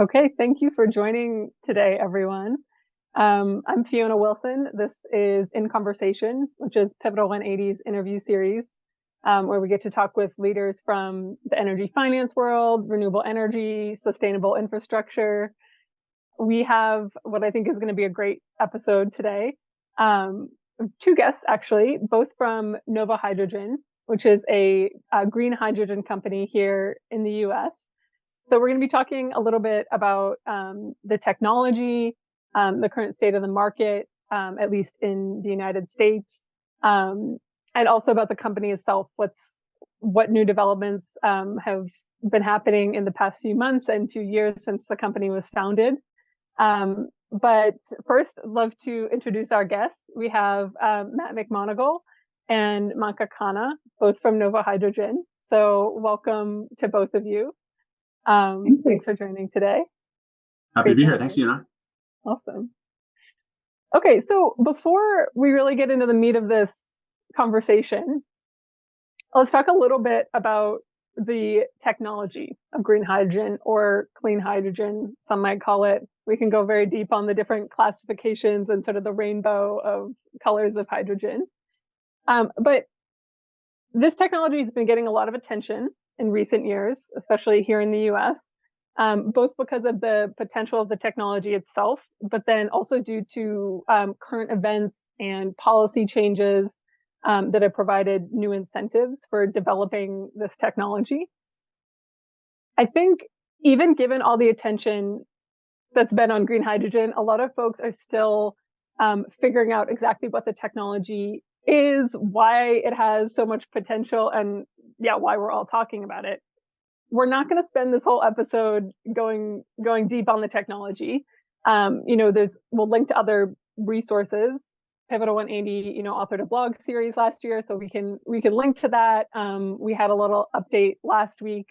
Okay, thank you for joining today, everyone. I'm Fiona Wilson. This is In Conversation, which is Pivotal 180's interview series, where we get to talk with leaders from the energy finance world, renewable energy, sustainable infrastructure. We have what I think is going to be a great episode today. Two guests, actually, both from NovoHydrogen, which is a green hydrogen company here in the US. So we're going to be talking a little bit about the technology, the current state of the market, at least in the United States, and also about the company itself. What new developments have been happening in the past few months and few years since the company was founded. But first, I'd love to introduce our guests. We have Matt McMonagle and Manka Khanna, both from NovoHydrogen. So welcome to both of you. Thanks for joining today. Happy to be here. Thanks, Fiona. Awesome. Okay, so before we really get into the meat of this conversation, let's talk a little bit about the technology of green hydrogen or clean hydrogen, some might call it. We can go very deep on the different classifications and sort of the rainbow of colors of hydrogen. But this technology has been getting a lot of attention in recent years, especially here in the US, both because of the potential of the technology itself, but then also due to current events and policy changes that have provided new incentives for developing this technology. I think even given all the attention that's been on green hydrogen, a lot of folks are still figuring out exactly what the technology is, why it has so much potential, and why we're all talking about it. We're not going to spend this whole episode going deep on the technology. We'll link to other resources. Pivotal 180, authored a blog series last year, so we can link to that. We had a little update last week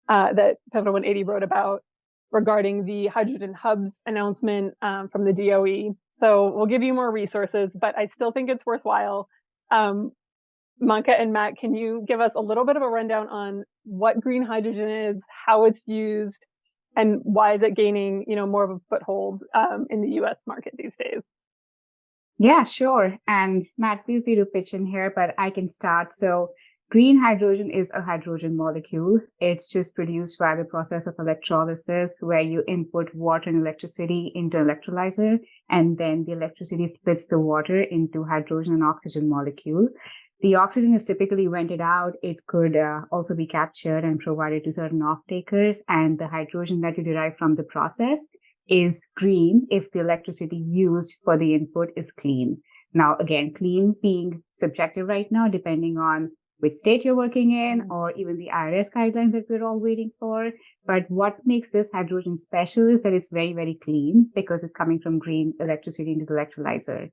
that Pivotal 180 wrote about regarding the hydrogen hubs announcement from the DOE. So we'll give you more resources, but I still think it's worthwhile. Manka and Matt, can you give us a little bit of a rundown on what green hydrogen is, how it's used, and why is it gaining, more of a foothold in the US market these days? Yeah, sure. And Matt, feel free to pitch in here, but I can start. So green hydrogen is a hydrogen molecule. It's just produced by the process of electrolysis, where you input water and electricity into an electrolyzer, and then the electricity splits the water into hydrogen and oxygen molecule. The oxygen is typically vented out. It could also be captured and provided to certain off-takers, and the hydrogen that you derive from the process is green if the electricity used for the input is clean. Now, again, clean being subjective right now, depending on which state you're working in, or even the IRS guidelines that we're all waiting for. But what makes this hydrogen special is that it's very, very clean because it's coming from green electricity into the electrolyzer.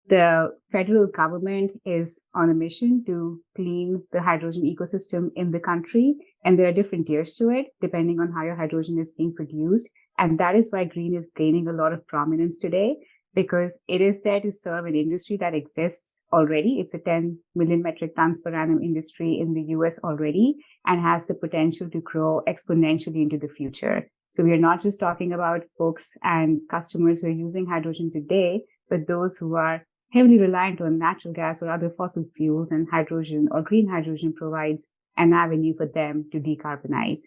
The federal government is on a mission to clean the hydrogen ecosystem in the country, and there are different tiers to it, depending on how your hydrogen is being produced. And that is why green is gaining a lot of prominence today, because it is there to serve an industry that exists already. It's a 10 million metric tons per annum industry in the US already, and has the potential to grow exponentially into the future. So we are not just talking about folks and customers who are using hydrogen today, but those who are heavily reliant on natural gas or other fossil fuels, and hydrogen or green hydrogen provides an avenue for them to decarbonize.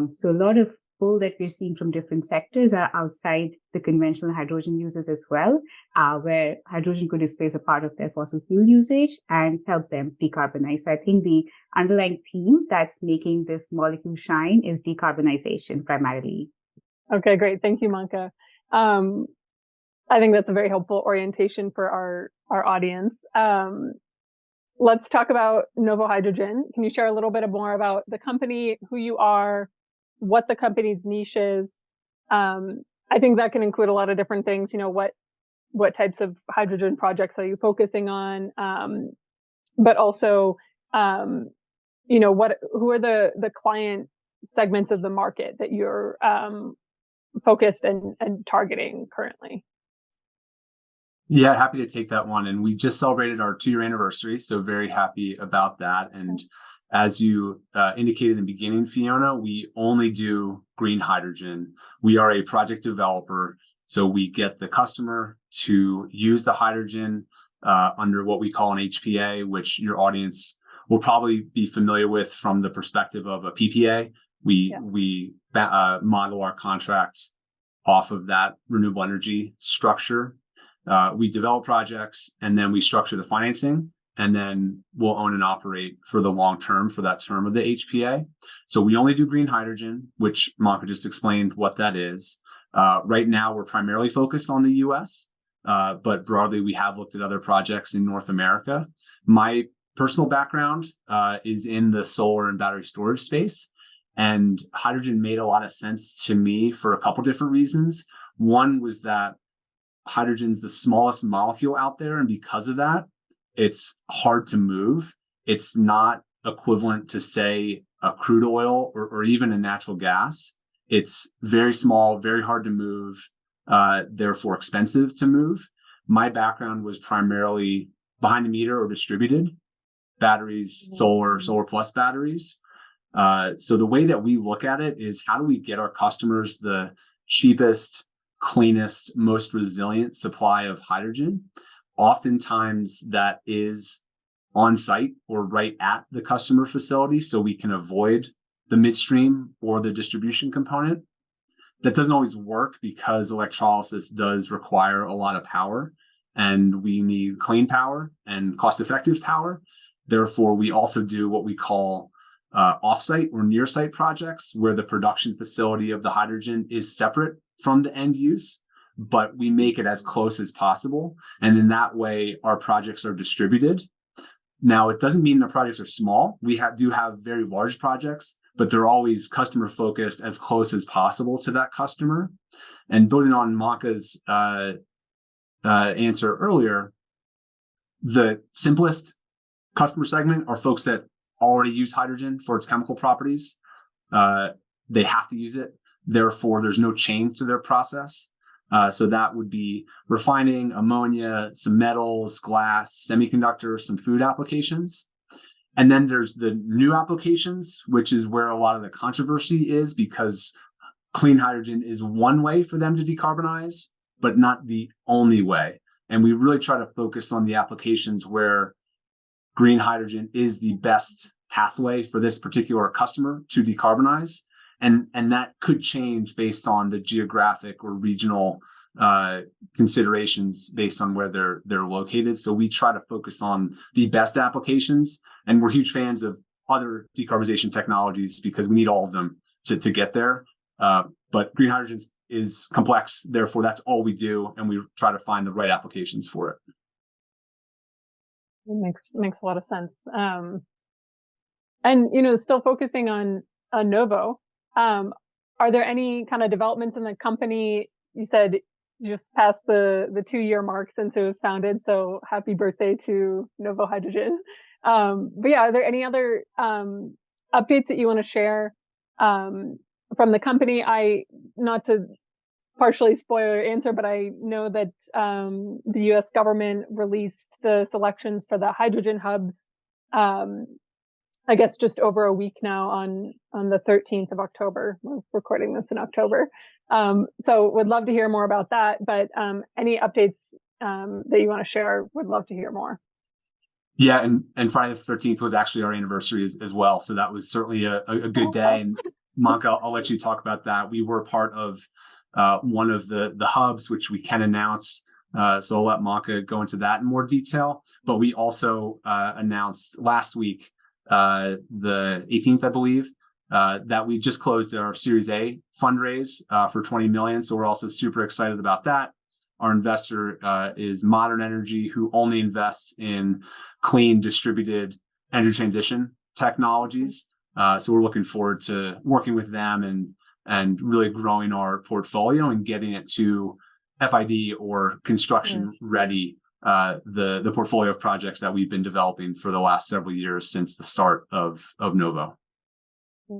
So a lot of pull that we're seeing from different sectors are outside the conventional hydrogen uses as well, where hydrogen could displace a part of their fossil fuel usage and help them decarbonize. So I think the underlying theme that's making this molecule shine is decarbonization primarily. Okay, great. Thank you, Manka. I think that's a very helpful orientation for our audience. Let's talk about NovoHydrogen. Can you share a little bit more about the company, who you are, what the company's niche is? I think that can include a lot of different things. What types of hydrogen projects are you focusing on? But also, who are the client segments of the market that you're focused and targeting currently? Yeah, happy to take that one. And we just celebrated our 2-year anniversary, so very happy about that. And As you indicated in the beginning, Fiona, we only do green hydrogen. We are a project developer, so we get the customer to use the hydrogen under what we call an HPA, which your audience will probably be familiar with from the perspective of a PPA. We model our contract off of that renewable energy structure. We develop projects and then we structure the financing, and then we'll own and operate for the long term for that term of the HPA. So we only do green hydrogen, which Manka just explained what that is. Right now, we're primarily focused on the US, but broadly, we have looked at other projects in North America. My personal background is in the solar and battery storage space, and hydrogen made a lot of sense to me for a couple different reasons. One was that hydrogen's the smallest molecule out there, and because of that, it's hard to move. It's not equivalent to, say, a crude oil or even a natural gas. It's very small, very hard to move, therefore expensive to move. My background was primarily behind the meter or distributed batteries, solar plus batteries. So the way that we look at it is, how do we get our customers the cheapest, cleanest, most resilient supply of hydrogen? Oftentimes that is on site or right at the customer facility, so we can avoid the midstream or the distribution component. That doesn't always work because electrolysis does require a lot of power, and we need clean power and cost-effective power. Therefore, we also do what we call off-site or near-site projects, where the production facility of the hydrogen is separate from the end use, but we make it as close as possible. And in that way, our projects are distributed. Now, it doesn't mean the projects are small. We do have very large projects, but they're always customer focused, as close as possible to that customer. And building on Manka's answer earlier, the simplest customer segment are folks that already use hydrogen for its chemical properties. They have to use it. Therefore, there's no change to their process. So that would be refining, ammonia, some metals, glass, semiconductors, some food applications. And then there's the new applications, which is where a lot of the controversy is, because clean hydrogen is one way for them to decarbonize, but not the only way. And we really try to focus on the applications where green hydrogen is the best pathway for this particular customer to decarbonize. And that could change based on the geographic or regional considerations based on where they're located. So we try to focus on the best applications, and we're huge fans of other decarbonization technologies because we need all of them to get there. But green hydrogen is complex, therefore that's all we do, and we try to find the right applications for it. It makes a lot of sense. And still focusing on Novo. Are there any kind of developments in the company? You said you just passed the 2-year mark since it was founded, so happy birthday to NovoHydrogen. But yeah, are there any other updates that you want to share from the company? Not to partially spoil your answer, but I know that the U.S. government released the selections for the hydrogen hubs. I guess just over a week now on the 13th of October. We're recording this in October. So would love to hear more about that. But any updates that you want to share, would love to hear more. Yeah, and Friday the 13th was actually our anniversary as well. So that was certainly a good day. And Manka, I'll let you talk about that. We were part of one of the hubs, which we can announce. So I'll let Manka go into that in more detail. But we also announced last week, the 18th, I believe, that we just closed our Series A fundraise for $20 million. So we're also super excited about that. Our investor is Modern Energy, who only invests in clean distributed energy transition technologies. So we're looking forward to working with them and really growing our portfolio and getting it to FID or construction ready. The portfolio of projects that we've been developing for the last several years since the start of Novo.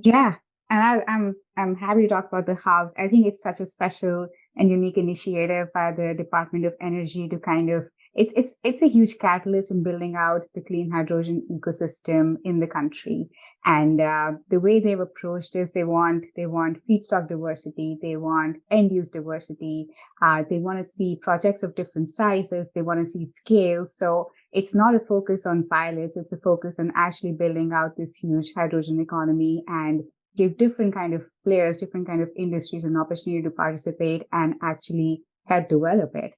Yeah, and I'm happy to talk about the hubs. I think it's such a special and unique initiative by the Department of Energy to kind of it's a huge catalyst in building out the clean hydrogen ecosystem in the country. And the way they've approached is they want feedstock diversity, they want end use diversity, they want to see projects of different sizes, they want to see scale. So it's not a focus on pilots, it's a focus on actually building out this huge hydrogen economy and give different kind of players, different kind of industries an opportunity to participate and actually help develop it.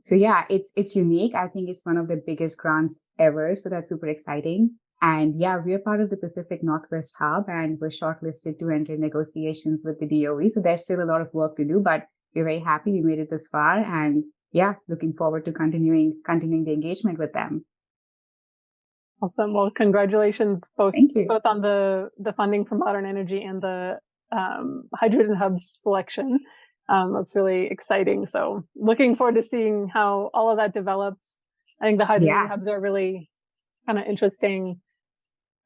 So yeah, it's unique. I think it's one of the biggest grants ever. So that's super exciting. And yeah, we're part of the Pacific Northwest Hub, and we're shortlisted to enter negotiations with the DOE. So there's still a lot of work to do, but we're very happy we made it this far. And yeah, looking forward to continuing the engagement with them. Awesome. Well, congratulations both Thank you. both on the funding from Modern Energy and the Hydrogen Hub's selection. That's really exciting. So looking forward to seeing how all of that develops. I think the Hydrogen Hubs are really kind of interesting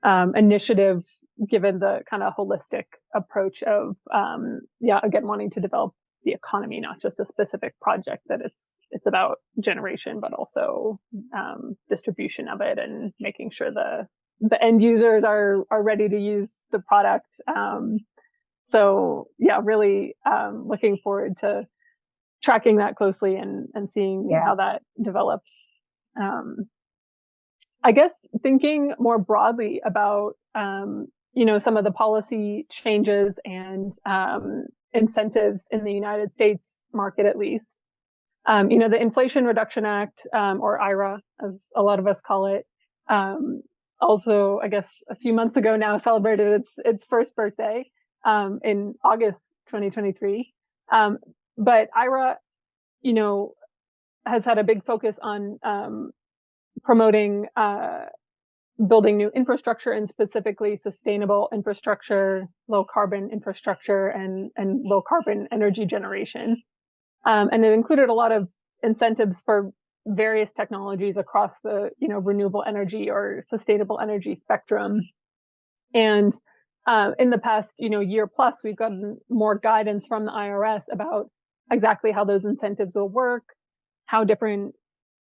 initiative, given the kind of holistic approach of, again, wanting to develop the economy, not just a specific project, that it's about generation, but also distribution of it and making sure the end users are ready to use the product. So yeah, really looking forward to tracking that closely and seeing how that develops. I guess thinking more broadly about some of the policy changes and incentives in the United States market, at least. The Inflation Reduction Act, or IRA, as a lot of us call it, also, I guess, a few months ago now celebrated its first birthday in August 2023. But IRA, has had a big focus on promoting building new infrastructure, and specifically sustainable infrastructure, low carbon infrastructure, and low carbon energy generation. And it included a lot of incentives for various technologies across the renewable energy or sustainable energy spectrum. And in the past year plus, we've gotten more guidance from the IRS about exactly how those incentives will work, how different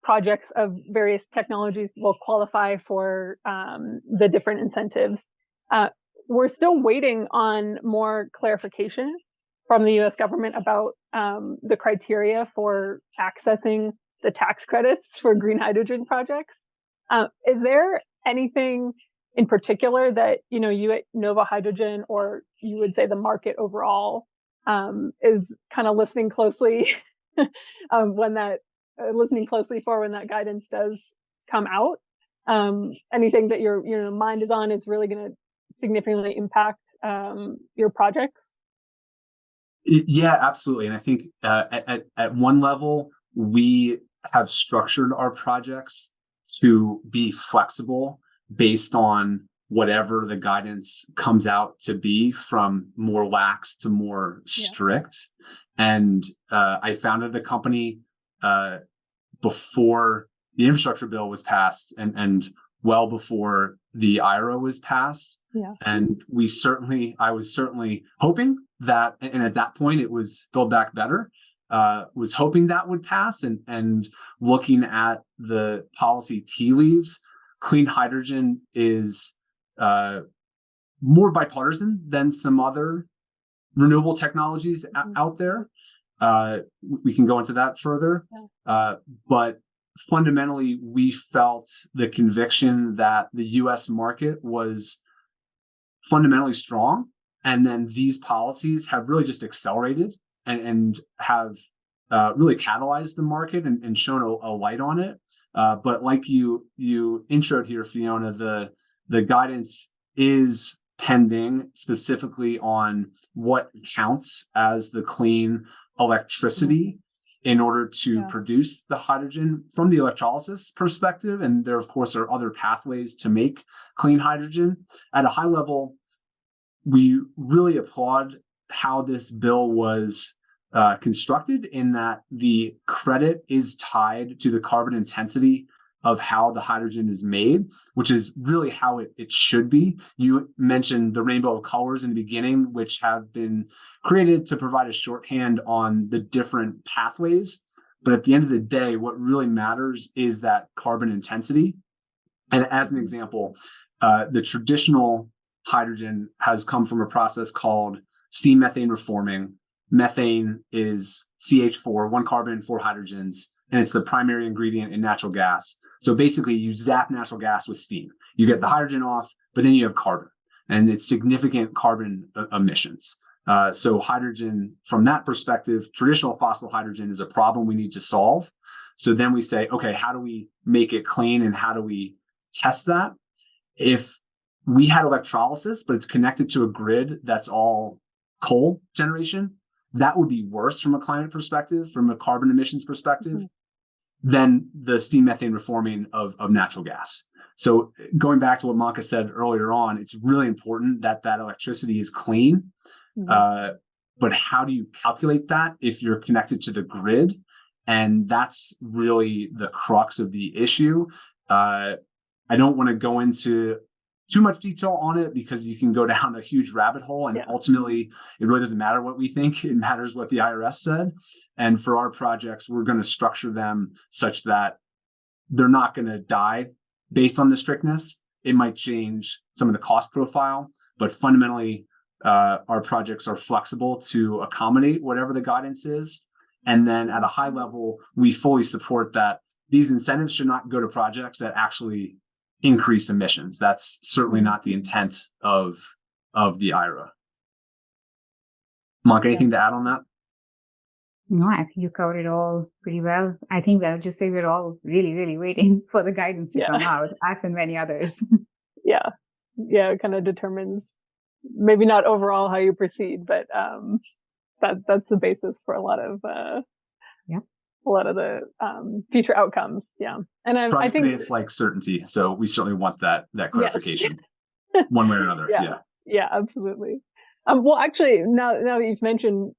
projects of various technologies will qualify for the different incentives. We're still waiting on more clarification from the U.S. government about the criteria for accessing the tax credits for green hydrogen projects. Is there anything in particular that you at NovoHydrogen, or you would say the market overall, is kind of listening closely listening closely for when that guidance does come out? Anything that your mind is on is really going to significantly impact your projects? Yeah, absolutely. And I think at one level, we have structured our projects to be flexible based on whatever the guidance comes out to be, from more lax to more strict. And I founded the company before the infrastructure bill was passed, and well before the IRA was passed. Yeah. And I was certainly hoping that, and at that point it was Build Back Better, was hoping that would pass, and looking at the policy tea leaves, clean hydrogen is more bipartisan than some other renewable technologies out there. We can go into that further. But fundamentally, we felt the conviction that the US market was fundamentally strong. And then these policies have really just accelerated and have really catalyzed the market and shown a light on it. But like you introed here, Fiona, the guidance is pending, specifically on what counts as the clean electricity in order to produce the hydrogen from the electrolysis perspective. And there, of course, are other pathways to make clean hydrogen. At a high level, we really applaud how this bill was constructed, in that the credit is tied to the carbon intensity of how the hydrogen is made, which is really how it should be. You mentioned the rainbow of colors in the beginning, which have been created to provide a shorthand on the different pathways But at the end of the day, what really matters is that carbon intensity. And as an example, the traditional hydrogen has come from a process called steam methane reforming. Methane is CH4, one carbon, four hydrogens, and it's the primary ingredient in natural gas. So basically, you zap natural gas with steam. You get the hydrogen off, but then you have carbon, and it's significant carbon emissions. So hydrogen, from that perspective, traditional fossil hydrogen is a problem we need to solve. So then we say, okay, how do we make it clean, and how do we test that? If we had electrolysis, but it's connected to a grid that's all coal generation, that would be worse from a climate perspective, from a carbon emissions perspective, than the steam methane reforming of natural gas. So going back to what Manka said earlier on, it's really important that that electricity is clean. But how do you calculate that if you're connected to the grid? And that's really the crux of the issue. I don't want to go into too much detail on it because you can go down a huge rabbit hole, and ultimately it really doesn't matter what we think. It matters what the IRS said. And for our projects, we're going to structure them such that they're not going to die based on the strictness. It might change some of the cost profile, but fundamentally, our projects are flexible to accommodate whatever the guidance is. And then at a high level, we fully support that these incentives should not go to projects that actually increase emissions. That's certainly not the intent of the IRA. Mark, anything to add on that? No, I think you covered it all pretty well. I think I'll just say we're all really, really waiting for the guidance to come out, us and many others. It kind of determines maybe not overall how you proceed, but that's the basis for a lot of the future outcomes. And I think it's like certainty, so we certainly want that clarification one way or another. Yeah, absolutely. Well, actually, now that you've mentioned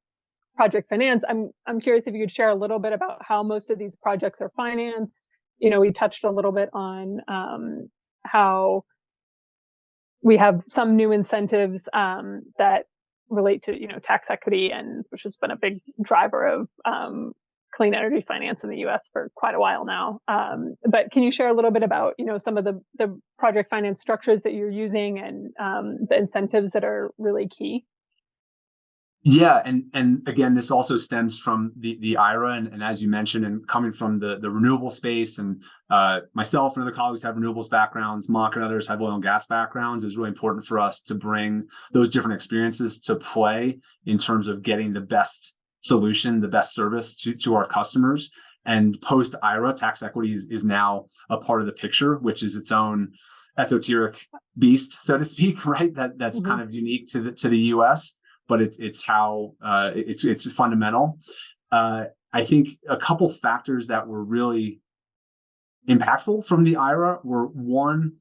project finance, I'm curious if you could share a little bit about how most of these projects are financed. We touched a little bit on how we have some new incentives that relate to tax equity, and which has been a big driver of clean energy finance in the U.S. for quite a while now. But can you share a little bit about some of the project finance structures that you're using and the incentives that are really key? Yeah, and again, this also stems from the IRA, and as you mentioned, and coming from the renewable space, and myself and other colleagues have renewables backgrounds, Mock and others have oil and gas backgrounds. It's really important for us to bring those different experiences to play in terms of getting the best solution, the best service to our customers. And post IRA, tax equity is now a part of the picture, which is its own esoteric beast, so to speak, right? That's kind of unique to the US. But it's how it's fundamental. I think a couple factors that were really impactful from the IRA were, one,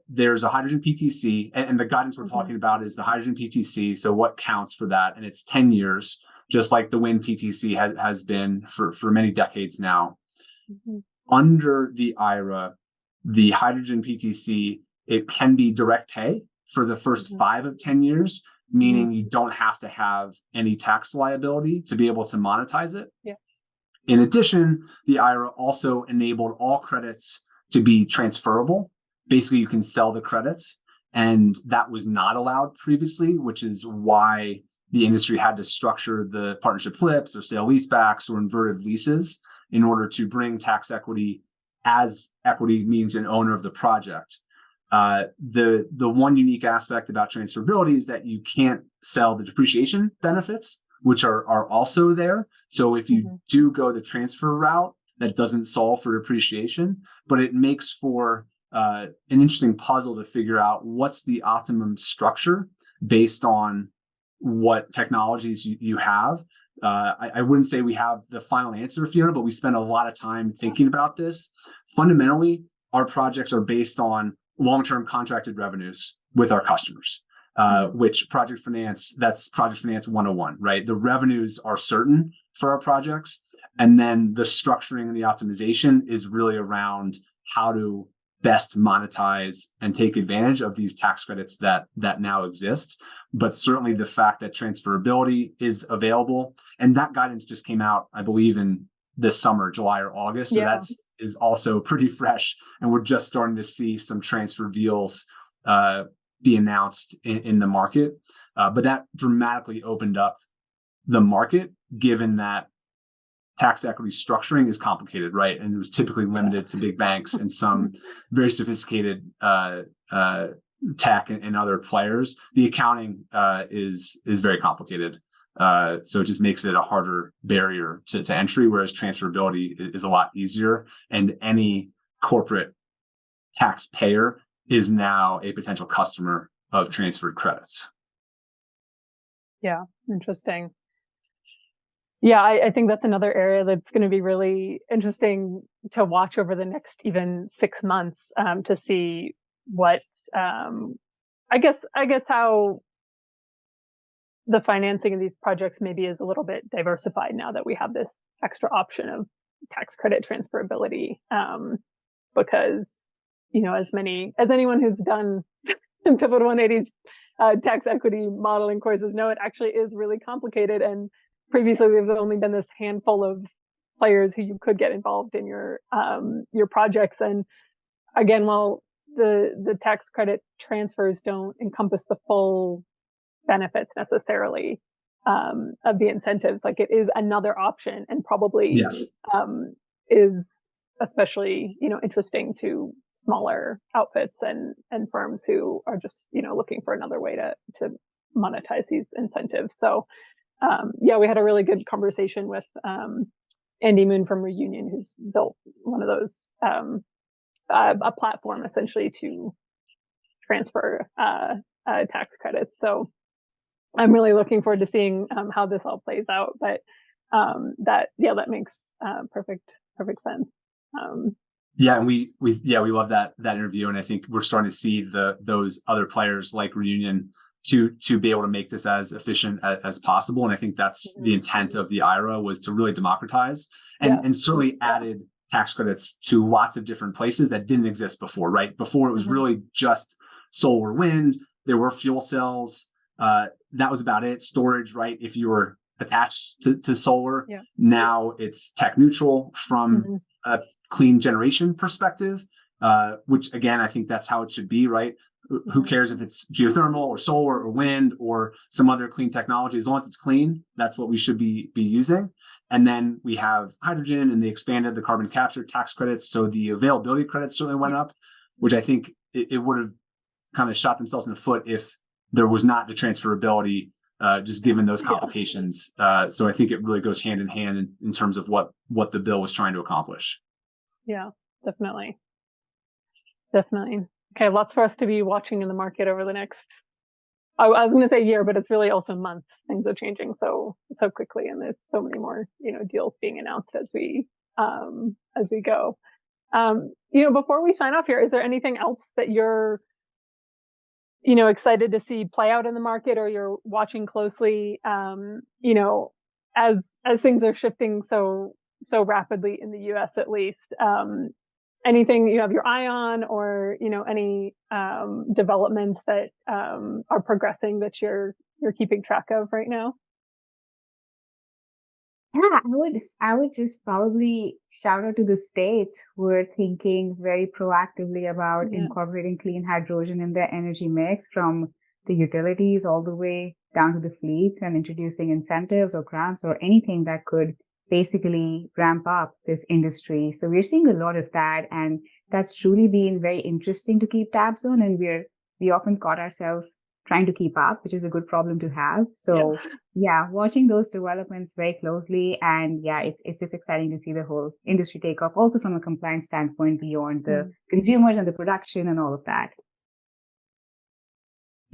there's a hydrogen PTC, and the guidance we're talking about is the hydrogen PTC. So what counts for that? And it's 10 years, just like the wind PTC has been for many decades now. Under the IRA, the hydrogen PTC, it can be direct pay for the first 5 of 10 years. Meaning you don't have to have any tax liability to be able to monetize it. In addition, the IRA also enabled all credits to be transferable. Basically, you can sell the credits, and that was not allowed previously, which is why the industry had to structure the partnership flips or sale leasebacks or inverted leases in order to bring tax equity, as equity means an owner of the project. The one unique aspect about transferability is that you can't sell the depreciation benefits, which are also there. So if you do go the transfer route, that doesn't solve for depreciation, but it makes for an interesting puzzle to figure out what's the optimum structure based on what technologies you have. I wouldn't say we have the final answer, Fiona, but we spend a lot of time thinking about this. Fundamentally, our projects are based on long-term contracted revenues with our customers, which that's project finance 101, right? The revenues are certain for our projects. And then the structuring and the optimization is really around how to best monetize and take advantage of these tax credits that now exist. But certainly the fact that transferability is available, and that guidance just came out, I believe, in this summer, July or August. So that is also pretty fresh. And we're just starting to see some transfer deals be announced in the market. But that dramatically opened up the market, given that tax equity structuring is complicated, right? And it was typically limited to big banks and some very sophisticated tech and other players. The accounting is very complicated. So it just makes it a harder barrier to entry, whereas transferability is a lot easier. And any corporate taxpayer is now a potential customer of transferred credits. Yeah, interesting. Yeah, I think that's another area that's going to be really interesting to watch over the next even 6 months, to see what, I guess how the financing of these projects maybe is a little bit diversified now that we have this extra option of tax credit transferability. Because, as anyone who's done Pivotal 180's tax equity modeling courses know, it actually is really complicated. And previously, there's only been this handful of players who you could get involved in your projects. And again, while the tax credit transfers don't encompass the full benefits necessarily of the incentives, like it is another option, and probably is especially interesting to smaller outfits and firms who are just looking for another way to monetize these incentives. So we had a really good conversation with Andy Moon from Reunion, who's built one of those, a platform essentially to transfer tax credits. So I'm really looking forward to seeing how this all plays out. But that makes perfect sense. And we love that interview, and I think we're starting to see those other players like Reunion to be able to make this as efficient as possible. And I think that's the intent of the IRA, was to really democratize and certainly added tax credits to lots of different places that didn't exist before, right? Before it was really just solar, wind, there were fuel cells, that was about it. Storage, right? If you were attached to solar, now it's tech neutral from a clean generation perspective, which again, I think that's how it should be, right? Who cares if it's geothermal or solar or wind or some other clean technology? As long as it's clean, that's what we should be using. And then we have hydrogen, and they expanded the carbon capture tax credits. So the availability credits certainly went up, which I think it would have kind of shot themselves in the foot if there was not the transferability, just given those complications. So I think it really goes hand in hand in terms of what the bill was trying to accomplish. Yeah, definitely. Okay, lots for us to be watching in the market over the next, I was going to say year, but it's really also months. Things are changing so quickly, and there's so many more, deals being announced as we go. Before we sign off here, is there anything else that you're, excited to see play out in the market, or you're watching closely, as things are shifting so rapidly in the US, at least? Anything you have your eye on, or any developments that are progressing that you're keeping track of right now? Yeah, I would just probably shout out to the states who are thinking very proactively about incorporating clean hydrogen in their energy mix, from the utilities all the way down to the fleets, and introducing incentives or grants or anything that could basically ramp up this industry. So we're seeing a lot of that, and that's truly been very interesting to keep tabs on. And we often caught ourselves trying to keep up, which is a good problem to have. So watching those developments very closely, and it's just exciting to see the whole industry take off, also from a compliance standpoint, beyond the consumers and the production and all of that.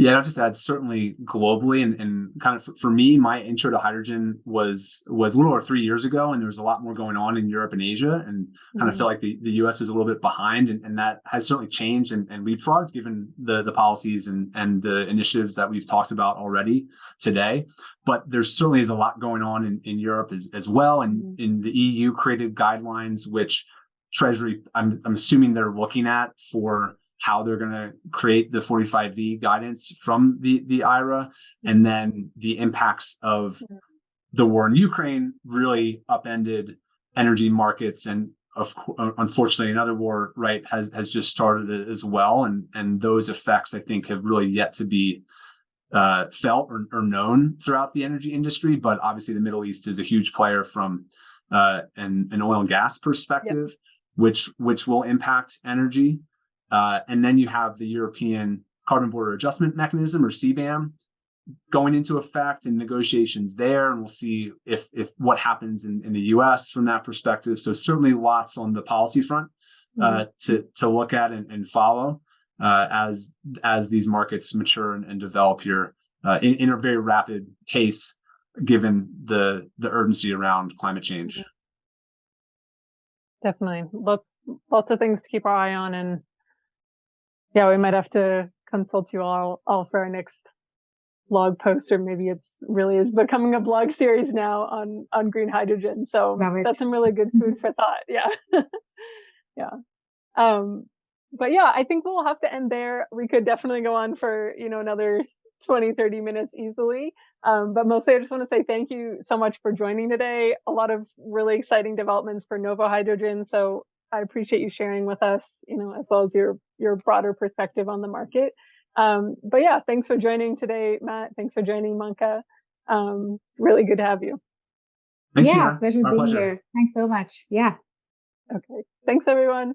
Yeah, I'll just add, certainly globally, and kind of for me, my intro to hydrogen was a little over 3 years ago, and there was a lot more going on in Europe and Asia, and kind of felt like the US is a little bit behind, and that has certainly changed and leapfrogged given the policies and the initiatives that we've talked about already today. But there certainly is a lot going on in Europe as well, and in the EU created guidelines, which Treasury, I'm assuming they're looking at for how they're going to create the 45V guidance from the IRA, and then the impacts of the war in Ukraine really upended energy markets, and unfortunately another war, right, has just started as well, and those effects, I think, have really yet to be felt or known throughout the energy industry. But obviously the Middle East is a huge player from an oil and gas perspective, which will impact energy. And then you have the European Carbon Border Adjustment Mechanism, or CBAM, going into effect, and negotiations there, and we'll see if what happens in the US from that perspective. So certainly lots on the policy front to look at and follow as these markets mature and develop here in a very rapid pace, given the urgency around climate change. Definitely, lots of things to keep our eye on, and yeah, we might have to consult you all for our next blog post, or maybe it's really is becoming a blog series now on green hydrogen. So that's some really good food for thought. Yeah. Yeah. But yeah, I think we'll have to end there. We could definitely go on for, another 20-30 minutes easily. But mostly I just want to say thank you so much for joining today. A lot of really exciting developments for NovoHydrogen. So I appreciate you sharing with us, as well as your broader perspective on the market. But yeah, thanks for joining today, Matt. Thanks for joining, Manka. It's really good to have you. Thanks, pleasure being here. Thanks so much. Yeah. Okay. Thanks, everyone.